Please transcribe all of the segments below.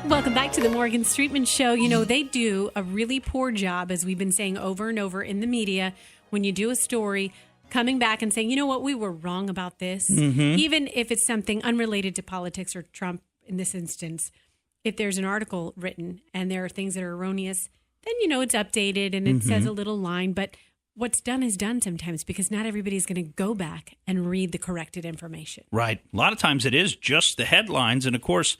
Welcome back to the Morgan Streetman Show. You know, they do a really poor job, as we've been saying over and over in the media, when you do a story, coming back and saying, you know what, we were wrong about this. Even if it's something unrelated to politics or Trump in this instance, if there's an article written and there are things that are erroneous, then, you know, it's updated and it says a little line. But what's done is done sometimes, because not everybody's going to go back and read the corrected information. Right. A lot of times it is just the headlines. And, of course,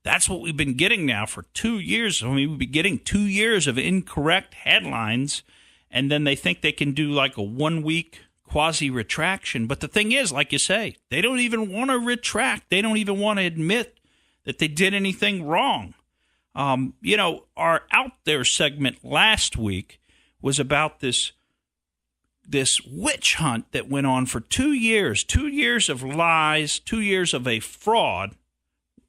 that's what we've been getting now for 2 years. I mean, we've been getting 2 years of incorrect headlines, and then they think they can do like a 1 week quasi-retraction. But the thing is, like you say, they don't even want to retract. They don't even want to admit that they did anything wrong. You know, our Out There segment last week was about this witch hunt that went on for 2 years. 2 years of lies, 2 years of a fraud,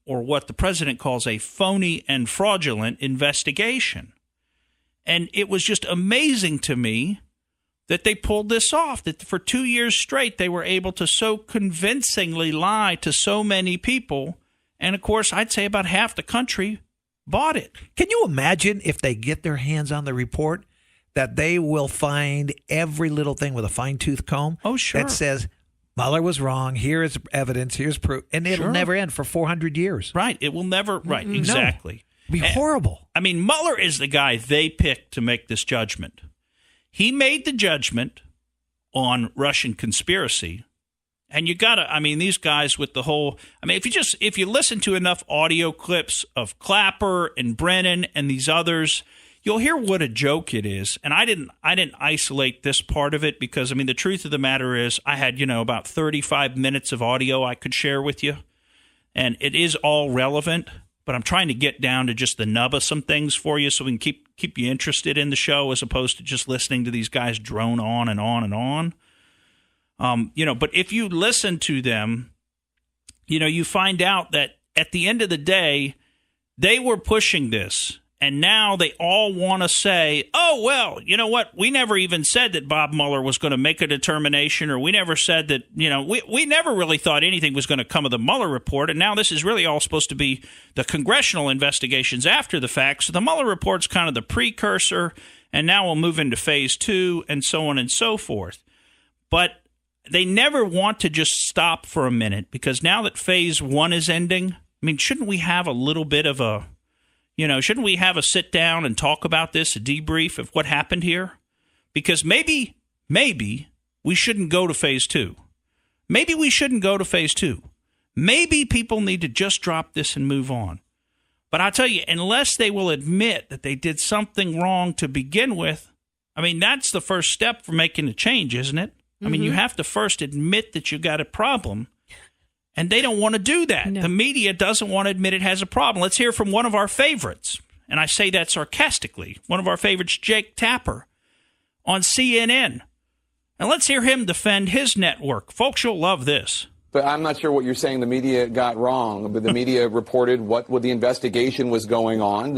or what the president calls a phony and fraudulent investigation. And it was just amazing to me that they pulled this off, that for 2 years straight they were able to so convincingly lie to so many people. And, of course, I'd say about half the country bought it. Can you imagine if they get their hands on the report, that they will find every little thing with a fine-tooth comb? Oh, sure. That says, Mueller was wrong. Here is evidence. Here's proof. And it'll never end for 400 years. Right. It will never. Right. Exactly. No. It'd be horrible. I mean, Mueller is the guy they picked to make this judgment. He made the judgment on Russian conspiracy. And you got to, I mean, these guys with the whole, I mean, if you listen to enough audio clips of Clapper and Brennan and these others, you'll hear what a joke it is. And I didn't isolate this part of it because, I mean, the truth of the matter is I had, about 35 minutes of audio I could share with you. And it is all relevant, but I'm trying to get down to just the nub of some things for you so we can keep you interested in the show as opposed to just listening to these guys drone on and on and on. But if you listen to them, you find out that at the end of the day, they were pushing this. And now they all want to say, oh, well, you know what? We never even said that Bob Mueller was going to make a determination, or we never said that, we never really thought anything was going to come of the Mueller report. And now this is really all supposed to be the congressional investigations after the fact. So the Mueller report's kind of the precursor. And now we'll move into phase 2 and so on and so forth. But they never want to just stop for a minute, because now that phase 1 is ending, I mean, shouldn't we have a little bit of a, shouldn't we have a sit down and talk about this, a debrief of what happened here? Because maybe we shouldn't go to phase 2. Maybe we shouldn't go to phase 2. Maybe people need to just drop this and move on. But I'll tell you, unless they will admit that they did something wrong to begin with, I mean, that's the first step for making a change, isn't it? I mean, you have to first admit that you got a problem, and they don't want to do that. No. The media doesn't want to admit it has a problem. Let's hear from one of our favorites, and I say that sarcastically. One of our favorites, Jake Tapper, on CNN. And let's hear him defend his network. Folks, you'll love this. But I'm not sure what you're saying the media got wrong. But the media reported what the investigation was going on.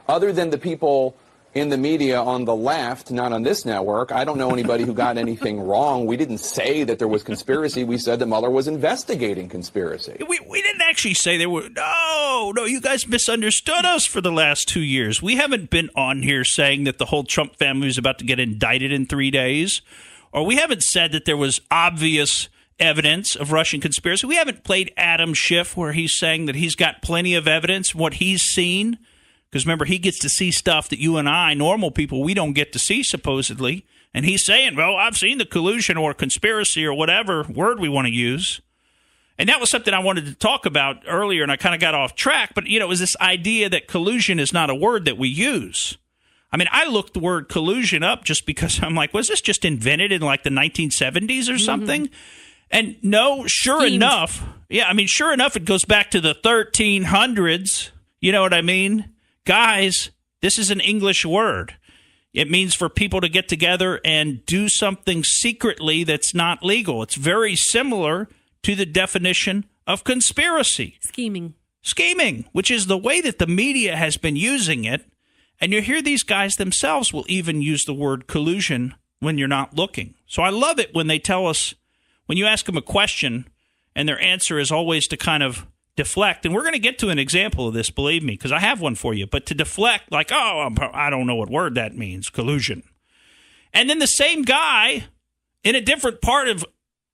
Other than the people in the media on the left, not on this network, I don't know anybody who got anything wrong. We didn't say that there was conspiracy. We said that Mueller was investigating conspiracy. We didn't actually say there were. No, you guys misunderstood us for the last 2 years. We haven't been on here saying that the whole Trump family is about to get indicted in 3 days. Or we haven't said that there was obvious evidence of Russian conspiracy. We haven't played Adam Schiff where he's saying that he's got plenty of evidence, what he's seen. Because remember, he gets to see stuff that you and I, normal people, we don't get to see, supposedly. And he's saying, well, I've seen the collusion or conspiracy or whatever word we want to use. And that was something I wanted to talk about earlier, and I kind of got off track. But, it was this idea that collusion is not a word that we use. I mean, I looked the word collusion up just because I'm like, was this just invented in like the 1970s or something? And no, sure enough, it goes back to the 1300s. You know what I mean? Guys, this is an English word. It means for people to get together and do something secretly that's not legal. It's very similar to the definition of conspiracy. Scheming, which is the way that the media has been using it. And you hear these guys themselves will even use the word collusion when you're not looking. So I love it when they tell us, when you ask them a question and their answer is always to kind of deflect, and we're going to get to an example of this, believe me, because I have one for you, but to deflect like, oh, I don't know what word that means, collusion. And then the same guy in a different part of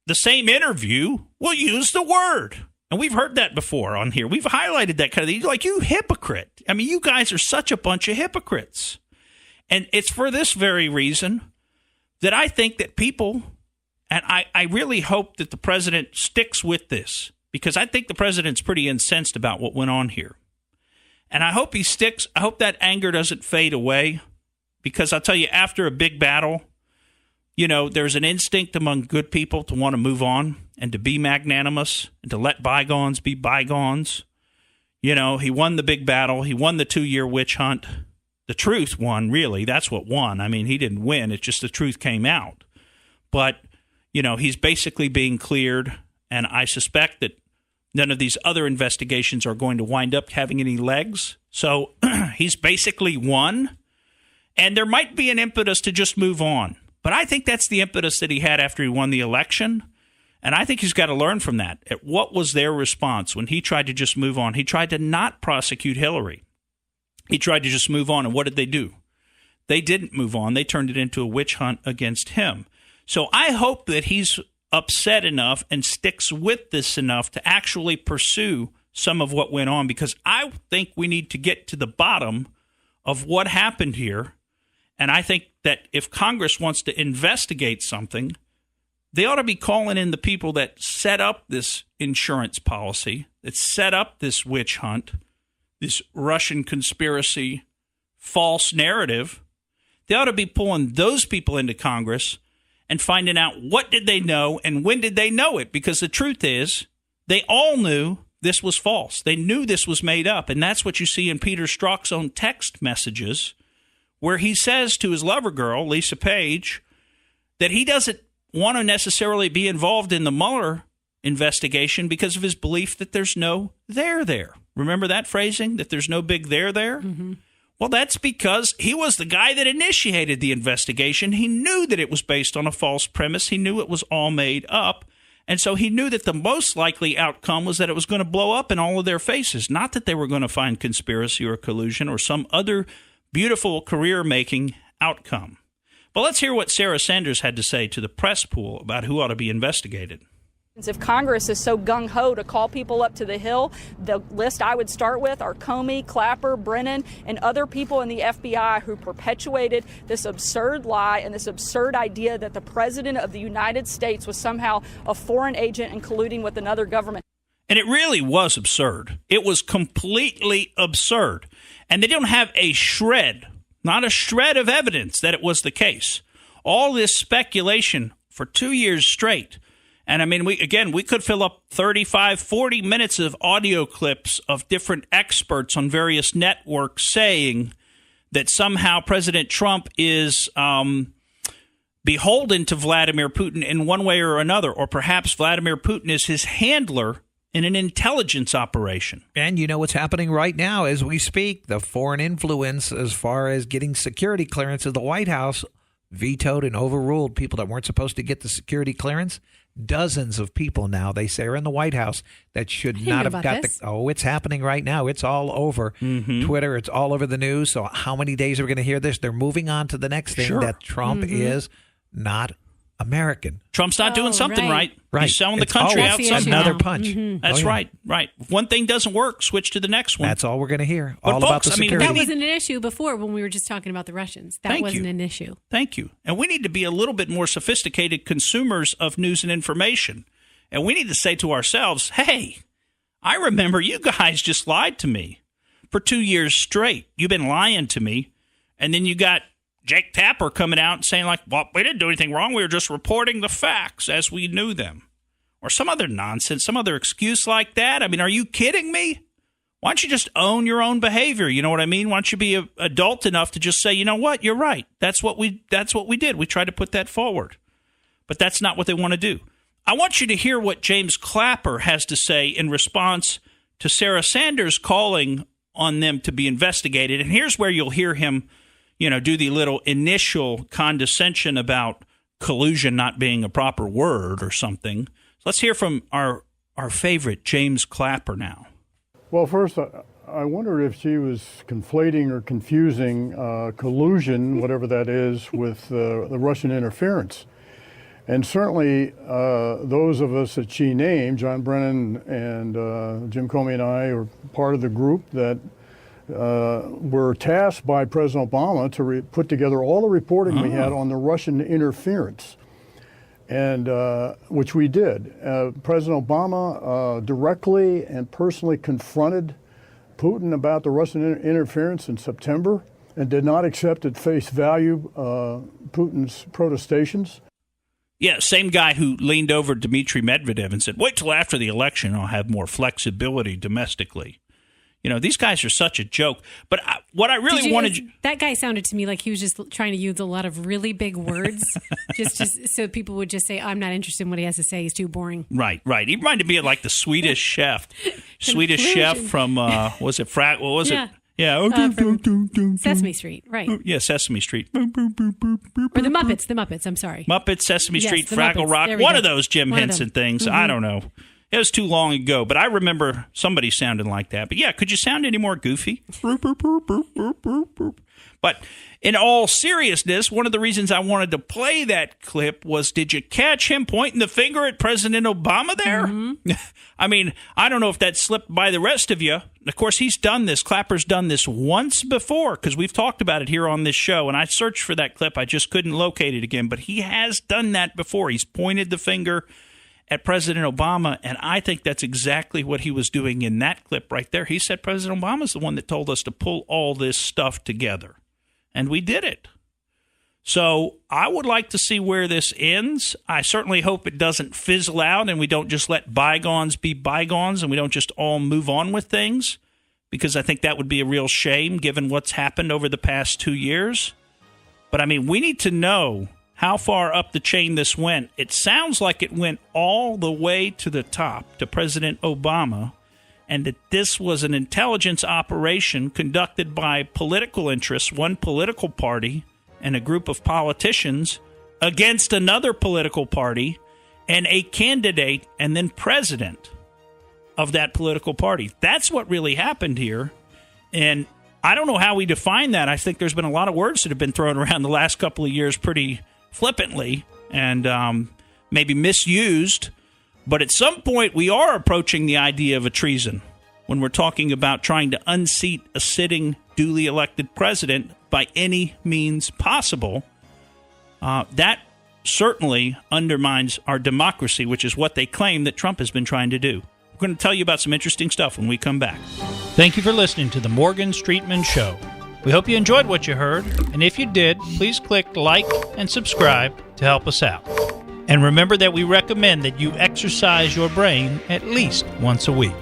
the same interview will use the word. And we've heard that before on here. We've highlighted that kind of thing. Like, you hypocrite. I mean, you guys are such a bunch of hypocrites. And it's for this very reason that I think that people, and I really hope that the president sticks with this, because I think the president's pretty incensed about what went on here. And I hope he sticks. I hope that anger doesn't fade away, because I'll tell you, after a big battle, you know, there's an instinct among good people to want to move on and to be magnanimous and to let bygones be bygones. You know, he won the big battle. He won the 2-year witch hunt. The truth won, really. That's what won. I mean, he didn't win. It's just the truth came out. But, you know, he's basically being cleared, and I suspect that none of these other investigations are going to wind up having any legs. So he's basically won, and there might be an impetus to just move on. But I think that's the impetus that he had after he won the election. And I think he's got to learn from that. What was their response when he tried to just move on? He tried to not prosecute Hillary. He tried to just move on. And what did they do? They didn't move on. They turned it into a witch hunt against him. So I hope that he's upset enough and sticks with this enough to actually pursue some of what went on, because I think we need to get to the bottom of what happened here. And I think that if Congress wants to investigate something, they ought to be calling in the people that set up this insurance policy, that set up this witch hunt, this Russian conspiracy, false narrative. They ought to be pulling those people into Congress and finding out what did they know and when did they know it. Because the truth is, they all knew this was false. They knew this was made up. And that's what you see in Peter Strzok's own text messages, where he says to his lover girl, Lisa Page, that he doesn't want to necessarily be involved in the Mueller investigation because of his belief that there's no there there. Remember that phrasing, that there's no big there there? Mm-hmm. Well, that's because he was the guy that initiated the investigation. He knew that it was based on a false premise. He knew it was all made up. And so he knew that the most likely outcome was that it was going to blow up in all of their faces, not that they were going to find conspiracy or collusion or some other beautiful career-making outcome. But let's hear what Sarah Sanders had to say to the press pool about who ought to be investigated. If Congress is so gung-ho to call people up to the Hill, the list I would start with are Comey, Clapper, Brennan, and other people in the FBI who perpetuated this absurd lie and this absurd idea that the President of the United States was somehow a foreign agent and colluding with another government. And it really was absurd. It was completely absurd. And they don't have a shred, not a shred of evidence that it was the case. All this speculation for 2 years straight. And I mean, we could fill up 35, 40 minutes of audio clips of different experts on various networks saying that somehow President Trump is beholden to Vladimir Putin in one way or another, or perhaps Vladimir Putin is his handler in an intelligence operation. And you know what's happening right now as we speak? The foreign influence as far as getting security clearance of the White House vetoed and overruled people that weren't supposed to get the security clearance. Dozens of people now, they say, are in the White House that should not have got the... Oh, it's happening right now. It's all over Twitter. It's all over the news. So how many days are we going to hear this? They're moving on to the next thing, that Trump is not American. Trump's not doing something right. He's selling the country out somehow. Another punch. That's right. If one thing doesn't work, switch to the next one. That's all we're going to hear. But all folks, about the security. That wasn't an issue before when we were just talking about the Russians. That wasn't an issue. Thank you. And we need to be a little bit more sophisticated consumers of news and information. And we need to say to ourselves, hey, I remember you guys just lied to me for 2 years straight. You've been lying to me. And then you got Jake Tapper coming out and saying, like, well, we didn't do anything wrong. We were just reporting the facts as we knew them. Or some other nonsense, some other excuse like that. I mean, are you kidding me? Why don't you just own your own behavior? You know what I mean? Why don't you be an adult enough to just say, you know what? You're right. That's what we did. We tried to put that forward. But that's not what they want to do. I want you to hear what James Clapper has to say in response to Sarah Sanders calling on them to be investigated. And here's where you'll hear him do the little initial condescension about collusion not being a proper word or something. So let's hear from our favorite James Clapper now. Well, first, I wonder if she was conflating or confusing collusion, whatever that is, with the Russian interference. And certainly those of us that she named, John Brennan and Jim Comey and I, are part of the group that were tasked by President Obama to put together all the reporting we had on the Russian interference, and which we did. President Obama directly and personally confronted Putin about the Russian interference in September and did not accept at face value Putin's protestations. Yeah, same guy who leaned over Dmitry Medvedev and said, wait till after the election, I'll have more flexibility domestically. You know, these guys are such a joke. But what I really wanted... That guy sounded to me like he was just trying to use a lot of really big words just so people would just say, I'm not interested in what he has to say. He's too boring. Right. He reminded me of like the Swedish chef. Swedish chef from, was it What was it? Yeah. Sesame Street, right. Yeah, Sesame Street. Or the Muppets, I'm sorry. Muppets, Sesame Street, the Fraggle Muppets. Rock. One of those Jim Henson things. Mm-hmm. I don't know. It was too long ago, but I remember somebody sounding like that. But yeah, could you sound any more goofy? But in all seriousness, one of the reasons I wanted to play that clip was, did you catch him pointing the finger at President Obama there? Mm-hmm. I mean, I don't know if that slipped by the rest of you. Of course, he's done this. Clapper's done this once before because we've talked about it here on this show. And I searched for that clip. I just couldn't locate it again. But he has done that before. He's pointed the finger at President Obama, and I think that's exactly what he was doing in that clip right there. He said President Obama's the one that told us to pull all this stuff together, and we did it. So I would like to see where this ends. I certainly hope it doesn't fizzle out and we don't just let bygones be bygones and we don't just all move on with things, because I think that would be a real shame given what's happened over the past 2 years. But, I mean, we need to know how far up the chain this went. It sounds like it went all the way to the top, to President Obama, and that this was an intelligence operation conducted by political interests, one political party and a group of politicians against another political party and a candidate and then president of that political party. That's what really happened here. And I don't know how we define that. I think there's been a lot of words that have been thrown around the last couple of years pretty flippantly and maybe misused. But at some point, we are approaching the idea of a treason when we're talking about trying to unseat a sitting, duly elected president by any means possible. That certainly undermines our democracy, which is what they claim that Trump has been trying to do. We're going to tell you about some interesting stuff when we come back. Thank you for listening to the Morgan Streetman Show. We hope you enjoyed what you heard, and if you did, please click like and subscribe to help us out. And remember that we recommend that you exercise your brain at least once a week.